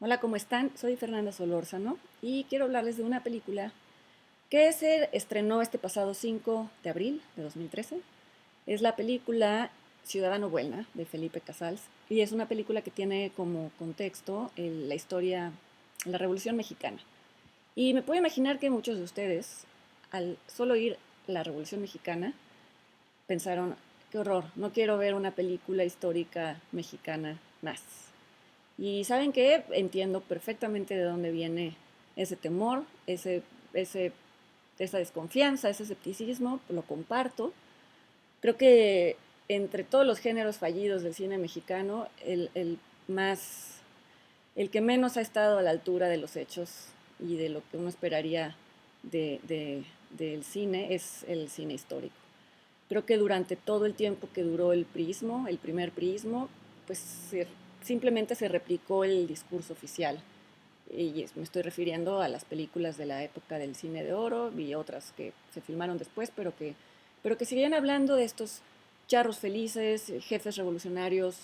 Hola, ¿cómo están? Soy Fernanda Solórzano y quiero hablarles de una película que se estrenó este pasado 5 de abril de 2013. Es la película Ciudadano Buelna de Felipe Casals y es una película que tiene como contexto la historia, la Revolución Mexicana. Y me puedo imaginar que muchos de ustedes, al solo oír la Revolución Mexicana, pensaron, qué horror, no quiero ver una película histórica mexicana más. Y saben que entiendo perfectamente de dónde viene ese temor, ese, esa desconfianza, ese escepticismo, lo comparto. Creo que entre todos los géneros fallidos del cine mexicano, el que menos ha estado a la altura de los hechos y de lo que uno esperaría del cine es el cine histórico. Creo que durante todo el tiempo que duró el prismo, el primer prismo, pues simplemente se replicó el discurso oficial. Y me estoy refiriendo a las películas de la época del cine de oro y otras que se filmaron después, pero que siguen hablando de estos charros felices, jefes revolucionarios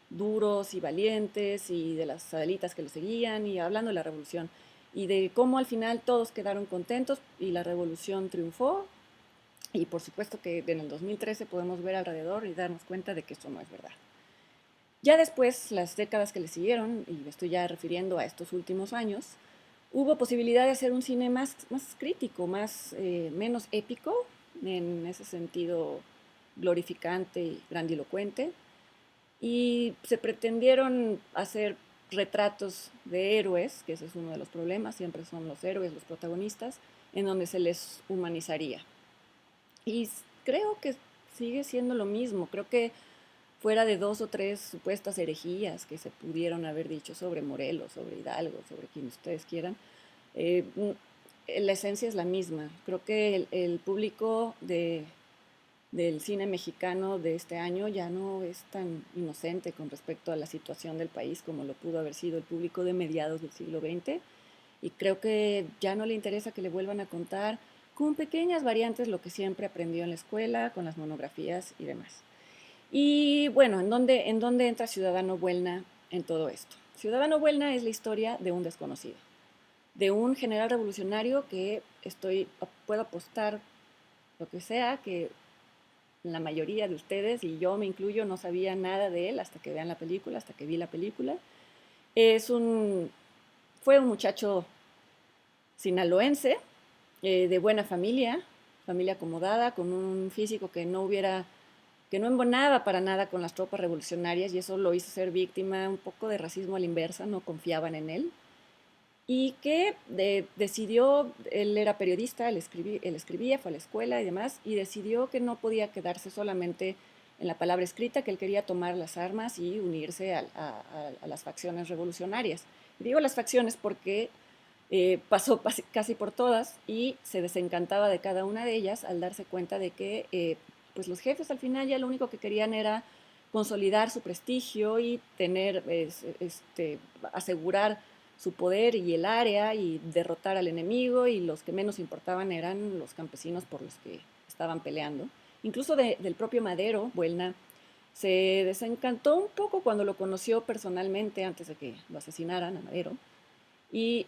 duros y valientes y de las adelitas que lo seguían y hablando de la revolución y de cómo al final todos quedaron contentos y la revolución triunfó y por supuesto que en el 2013 podemos ver alrededor y darnos cuenta de que esto no es verdad. Ya después, las décadas que le siguieron, y me estoy ya refiriendo a estos últimos años, hubo posibilidad de hacer un cine más crítico, menos épico, en ese sentido glorificante y grandilocuente, y se pretendieron hacer retratos de héroes, que ese es uno de los problemas, siempre son los héroes los protagonistas, en donde se les humanizaría. Y creo que sigue siendo lo mismo. Creo que fuera de dos o tres supuestas herejías que se pudieron haber dicho sobre Morelos, sobre Hidalgo, sobre quien ustedes quieran, eh, la esencia es la misma. Creo que el público del cine mexicano de este año ya no es tan inocente con respecto a la situación del país como lo pudo haber sido el público de mediados del siglo XX y creo que ya no le interesa que le vuelvan a contar con pequeñas variantes lo que siempre aprendió en la escuela, con las monografías y demás. Y bueno, ¿en dónde entra Ciudadano Buelna en todo esto? Ciudadano Buelna es la historia de un desconocido, de un general revolucionario que puedo apostar lo que sea, que la mayoría de ustedes, y yo me incluyo, no sabía nada de él hasta que vean la película, hasta que vi la película. Es un, fue un muchacho sinaloense, de buena familia, familia acomodada, con un físico que no embonaba para nada con las tropas revolucionarias y eso lo hizo ser víctima un poco de racismo a la inversa, no confiaban en él. Y que decidió, él era periodista, él escribía, fue a la escuela y demás, y decidió que no podía quedarse solamente en la palabra escrita, que él quería tomar las armas y unirse a las facciones revolucionarias. Y digo las facciones porque pasó casi por todas y se desencantaba de cada una de ellas al darse cuenta de que pues los jefes al final ya lo único que querían era consolidar su prestigio y asegurar su poder y el área y derrotar al enemigo y los que menos importaban eran los campesinos por los que estaban peleando. Incluso del propio Madero, Buelna, se desencantó un poco cuando lo conoció personalmente antes de que lo asesinaran a Madero y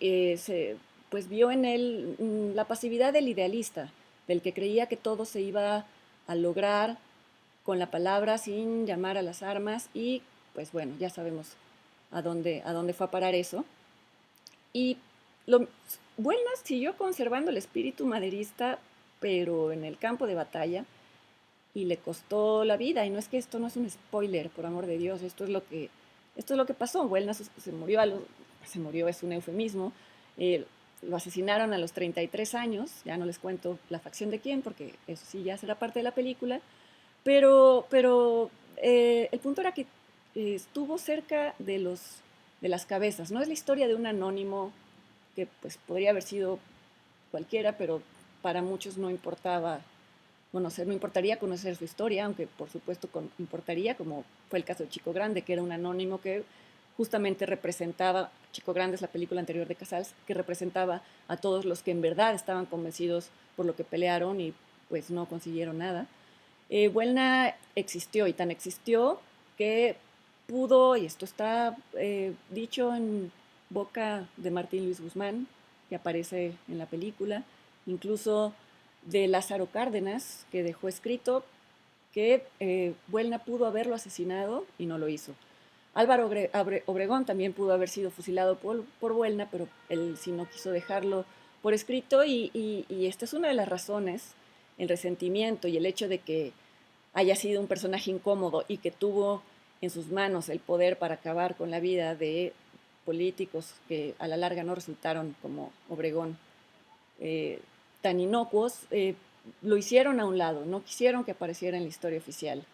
pues vio en él la pasividad del idealista, del que creía que todo se iba a lograr con la palabra sin llamar a las armas y pues bueno, ya sabemos a dónde fue a parar eso. Y lo, Buenas siguió conservando el espíritu maderista, pero en el campo de batalla, y le costó la vida. Y no es que esto no es un spoiler, por amor de Dios, esto es lo que pasó. Buenas se murió, es un eufemismo. Lo asesinaron a los 33 años, ya no les cuento la facción de quién, porque eso sí ya será parte de la película, pero el punto era que estuvo cerca de las cabezas. No es la historia de un anónimo que pues podría haber sido cualquiera, pero para muchos no importaba conocer, no importaría conocer su historia, aunque por supuesto importaría, como fue el caso de Chico Grande, que era un anónimo que justamente representaba, Chico Grande es la película anterior de Casals, que representaba a todos los que en verdad estaban convencidos por lo que pelearon y pues no consiguieron nada. Buelna existió y tan existió que pudo, y esto está dicho en boca de Martín Luis Guzmán, que aparece en la película, incluso de Lázaro Cárdenas, que dejó escrito que Buelna pudo haberlo asesinado y no lo hizo. Álvaro Obregón también pudo haber sido fusilado por Buelna, pero él sí no quiso dejarlo por escrito y esta es una de las razones, el resentimiento y el hecho de que haya sido un personaje incómodo y que tuvo en sus manos el poder para acabar con la vida de políticos que a la larga no resultaron como Obregón tan inocuos, lo hicieron a un lado, no quisieron que apareciera en la historia oficial.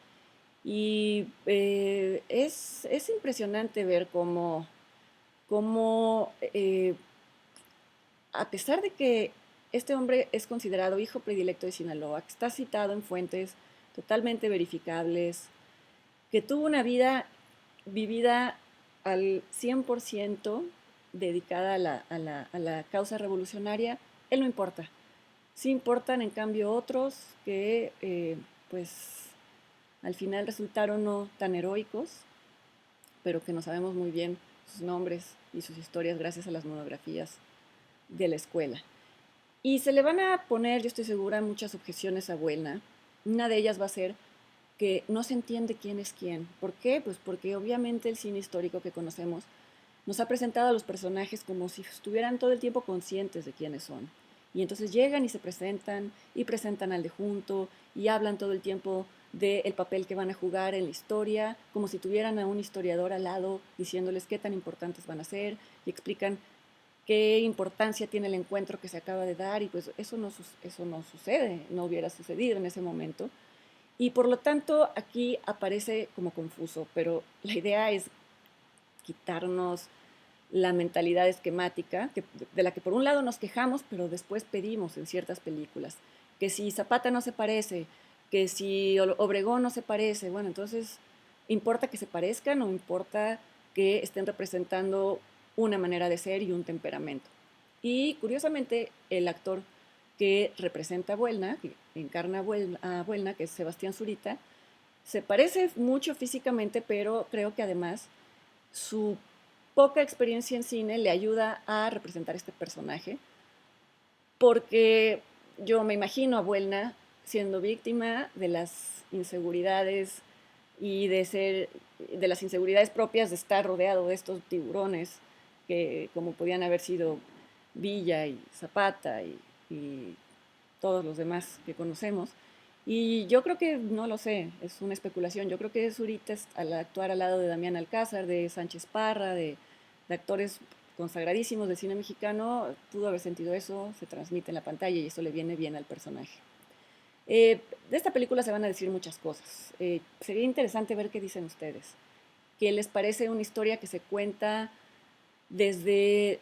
Y es impresionante ver cómo a pesar de que este hombre es considerado hijo predilecto de Sinaloa, que está citado en fuentes totalmente verificables, que tuvo una vida vivida al 100% dedicada a la causa revolucionaria, él no importa. Sí importan, en cambio, otros que, pues, al final resultaron no tan heroicos, pero que no sabemos muy bien sus nombres y sus historias gracias a las monografías de la escuela. Y se le van a poner, yo estoy segura, muchas objeciones a Buelna. Una de ellas va a ser que no se entiende quién es quién. ¿Por qué? Pues porque obviamente el cine histórico que conocemos nos ha presentado a los personajes como si estuvieran todo el tiempo conscientes de quiénes son. Y entonces llegan y presentan al de junto y hablan todo el tiempo del papel que van a jugar en la historia, como si tuvieran a un historiador al lado diciéndoles qué tan importantes van a ser y explican qué importancia tiene el encuentro que se acaba de dar y pues eso no sucede, no hubiera sucedido en ese momento. Y por lo tanto aquí aparece como confuso, pero la idea es quitarnos la mentalidad esquemática, de la que por un lado nos quejamos, pero después pedimos en ciertas películas, que si Zapata no se parece, que si Obregón no se parece, bueno, entonces, ¿importa que se parezcan o importa que estén representando una manera de ser y un temperamento? Y curiosamente, el actor que representa a Buelna, que encarna a Buelna, que es Sebastián Zurita, se parece mucho físicamente, pero creo que además su poca experiencia en cine le ayuda a representar este personaje, porque yo me imagino a Buelna siendo víctima de las inseguridades y de las inseguridades propias de estar rodeado de estos tiburones que como podían haber sido Villa y Zapata y todos los demás que conocemos. Y yo creo que, no lo sé, es una especulación, yo creo que Zurita al actuar al lado de Damián Alcázar, de Sánchez Parra, de actores consagradísimos del cine mexicano, pudo haber sentido eso, se transmite en la pantalla y eso le viene bien al personaje. De esta película se van a decir muchas cosas. Sería interesante ver qué dicen ustedes. ¿Qué les parece una historia que se cuenta desde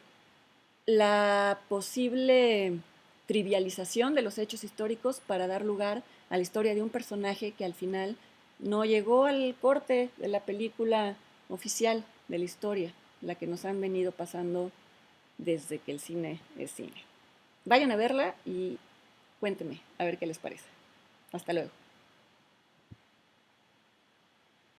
la posible trivialización de los hechos históricos para dar lugar a la historia de un personaje que al final no llegó al corte de la película oficial de la historia, la que nos han venido pasando desde que el cine es cine? Vayan a verla y cuéntenme a ver qué les parece. Hasta luego.